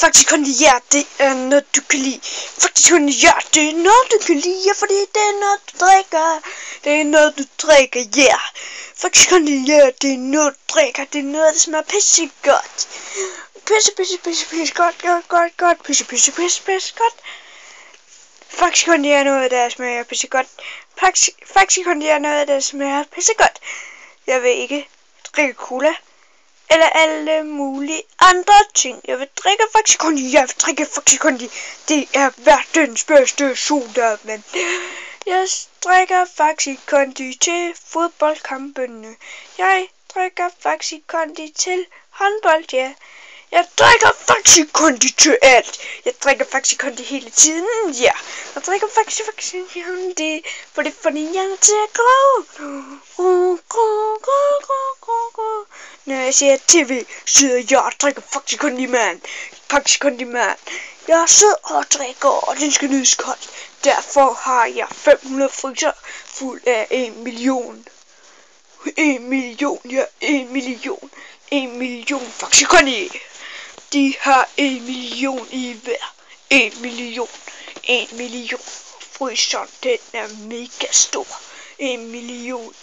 Faktisk Kondi, ja, det er noget du kan lide. Faktisk Kondi, ja, det er noget du kan lide, ja, fordi det er noget du drikker. Det er noget du drikker, ja. Faktisk Kondi, ja, det er noget du drikker. Det er noget der smager pisse godt. Pisse godt. Pisse godt. Faktisk Kondi er noget der smager pisse godt. Faktisk Kondi er noget der smager pisse godt. Jeg vil ikke drikke cola eller alle mulige andre ting. Jeg vil drikke Faktisk Kondi. Jeg vil drikke Faktisk Kondi. Det er verdens bedste soda, men jeg drikker Faktisk Kondi til fodboldkampene. Jeg drikker Faktisk Kondi til håndbold, ja. Jeg drikker Faktisk Kondi til alt. Jeg drikker Faktisk Kondi hele tiden, ja. Jeg drikker Faktisk Kondi, fordi jeg er til at grå. Når jeg ser tv, sidder jeg og drikker Faktisk Kondi, mand. Faktisk Kondi, mand. Jeg sidder og drikker, og den skal nydes koldt. Derfor har jeg 500 fryser fuld af 1 million. 1 million Faktisk Kondi. De har 1 million i hver. 1 million. Fryseren, den er mega stor. 1 million.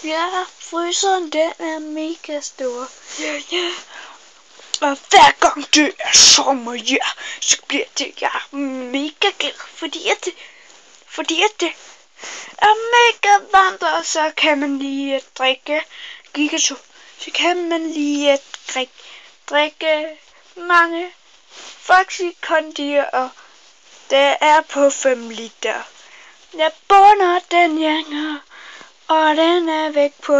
Ja, fryseren, den er mega stor. Ja. Og hver gang det er sommer, ja, så bliver det, jeg mega glad, fordi det er mega varmt, og så kan man lige drikke Gigato. Så kan man lige drikke mange Faktisk Kondier, og det er på 5 liter. Jeg bunder den janger, og den er væk på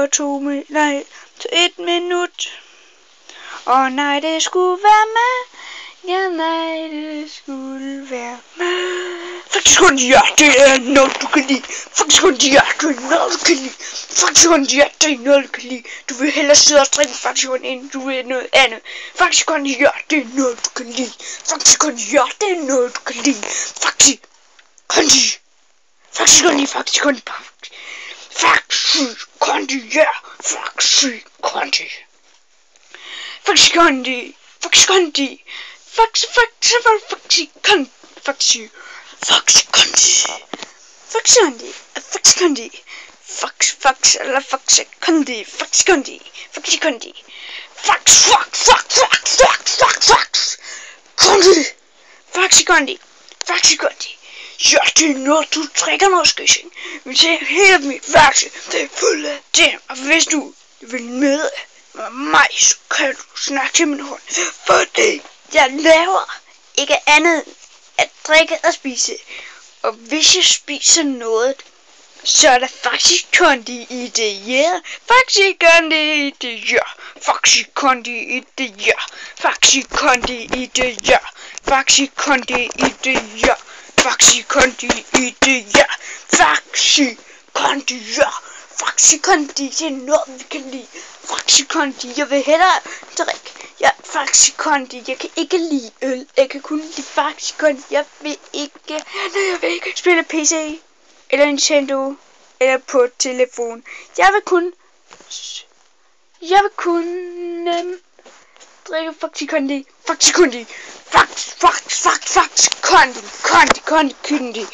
1 minut. Og nej, det skulle være med. Ja, nej, det skulle være med. Faktisk Kondi, ja, det er noget du kan lide. Faktisk Kondi, ja, det er noget du kan lide. Faktisk Kondi, ja, det er noget du kan lide. Du vil hellere sidde og drikke Faktisk Kondi, end du vil noget andet. Faktisk Kondi, ja, det er noget du kan lide. Faktisk Kondi, ja, det er noget du kan lide. Faktisk Kondi, ja. Faktisk Kondi, ja. Faktisk Kondi. Faktisk Kondi. Faktisk Kondi. Ja, det er noget du drikker måske. Men det er hele mit værelse. Det er fuld af dem. Og hvis du vil med mig, så kan du snakke til min hånd. Fordi jeg laver ikke andet end at drikke og spise. Og hvis jeg spiser noget, så er der Faktisk Kondi i det, ja. Faktisk Kondi i det, ja. Faktisk Kondi i det, ja. Faktisk Kondi i det, ja. Faktisk Kondi i det, ja. Faktisk Kondi i det, ja. Faktisk Kondi, ja. Faktisk Kondi, det er noget vi kan lide. Faktisk Kondi, jeg vil hellere drikke. Ja, Faktisk Kondi, jeg kan ikke lide øl. Jeg kan kun lide Faktisk Kondi. Jeg vil ikke spille PC eller Nintendo eller på telefon. Jeg vil kun drikke Faktisk Kondi. Faktisk Kondi. Faktisk Kondi. Kondi.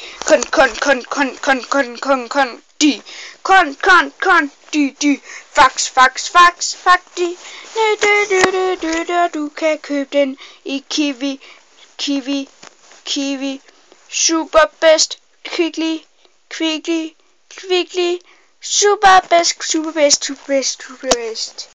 Du kan købe den i Kiwi, Superbest, Kvickly, Superbest.